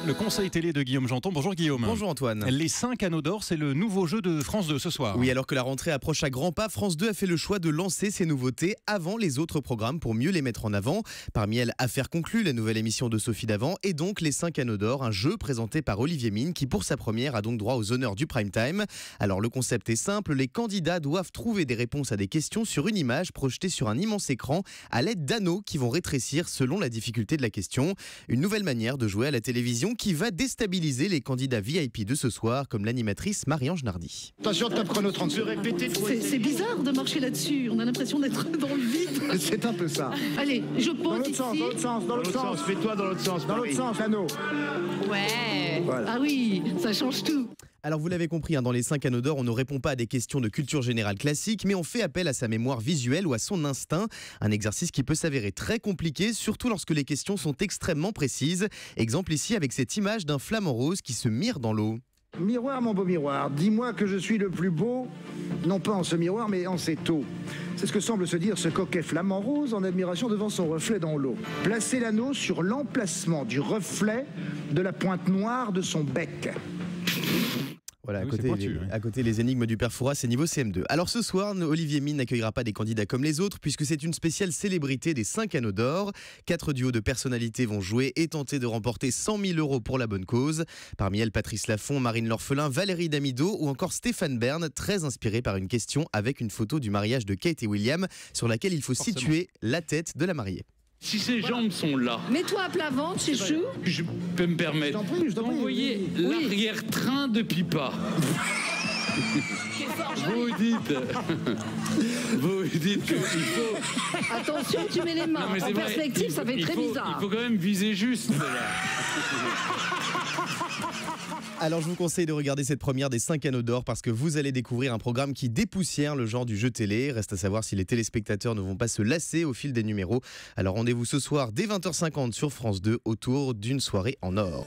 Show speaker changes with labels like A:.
A: Le conseil télé de Guillaume Janton. Bonjour Guillaume.
B: Bonjour Antoine.
A: Les 5 anneaux d'or, c'est le nouveau jeu de France 2 ce soir.
B: Oui, alors que la rentrée approche à grands pas, France 2 a fait le choix de lancer ses nouveautés avant les autres programmes pour mieux les mettre en avant. Parmi elles, Affaires conclues, la nouvelle émission de Sophie Davant, et donc les 5 anneaux d'or, un jeu présenté par Olivier Mine qui pour sa première a donc droit aux honneurs du prime time. Alors le concept est simple, les candidats doivent trouver des réponses à des questions sur une image projetée sur un immense écran à l'aide d'anneaux qui vont rétrécir selon la difficulté de la question. Une nouvelle manière de jouer à la télévision qui va déstabiliser les candidats VIP de ce soir, comme l'animatrice Marie-Ange Nardi.
C: Attention, top chrono 30 secondes.
D: C'est bizarre de marcher là-dessus, on a l'impression d'être dans le vide.
C: C'est un peu ça.
D: Allez, je
C: Dans
D: pose
C: l'autre
D: ici.
C: sens, dans l'autre sens, dans l'autre sens. Fais-toi dans l'autre sens. Dans l'autre sens, l'anneau.
D: Ouais.
C: Voilà.
D: Ah oui, ça change tout.
B: Alors vous l'avez compris, dans les 5 anneaux d'or, on ne répond pas à des questions de culture générale classique, mais on fait appel à sa mémoire visuelle ou à son instinct. Un exercice qui peut s'avérer très compliqué, surtout lorsque les questions sont extrêmement précises. Exemple ici avec cette image d'un flamant rose qui se mire dans l'eau.
C: Miroir, mon beau miroir, dis-moi que je suis le plus beau, non pas en ce miroir, mais en cette eau. C'est ce que semble se dire ce coquet flamant rose en admiration devant son reflet dans l'eau. Placez l'anneau sur l'emplacement du reflet de la pointe noire de son bec.
B: Voilà,
A: Oui, c'est pointu,
B: à côté les énigmes du père Fouras, c'est niveau CM2. Alors ce soir, Olivier Mine n'accueillera pas des candidats comme les autres, puisque c'est une spéciale célébrité des 5 anneaux d'or. 4 duos de personnalités vont jouer et tenter de remporter 100 000 € pour la bonne cause. Parmi elles, Patrice Laffont, Marine L'Orphelin, Valérie Damido ou encore Stéphane Bern, très inspiré par une question avec une photo du mariage de Kate et William, sur laquelle il faut situer la tête de la mariée.
E: Si ses jambes sont là,
D: Mets-toi à plat ventre, chouchou.
E: je peux me permettre
C: Je t'en prie,
E: d'envoyer
C: oui.
E: l'arrière-train de Pipa. Vous dites qu'il faut...
D: Attention, tu mets les mains.
E: Non, mais
D: En
E: c'est vrai,
D: perspective, ça fait très bizarre.
E: Il faut quand même viser juste. Là.
B: Alors je vous conseille de regarder cette première des 5 anneaux d'or parce que vous allez découvrir un programme qui dépoussière le genre du jeu télé. Reste à savoir si les téléspectateurs ne vont pas se lasser au fil des numéros. Alors rendez-vous ce soir dès 20h50 sur France 2 autour d'une soirée en or.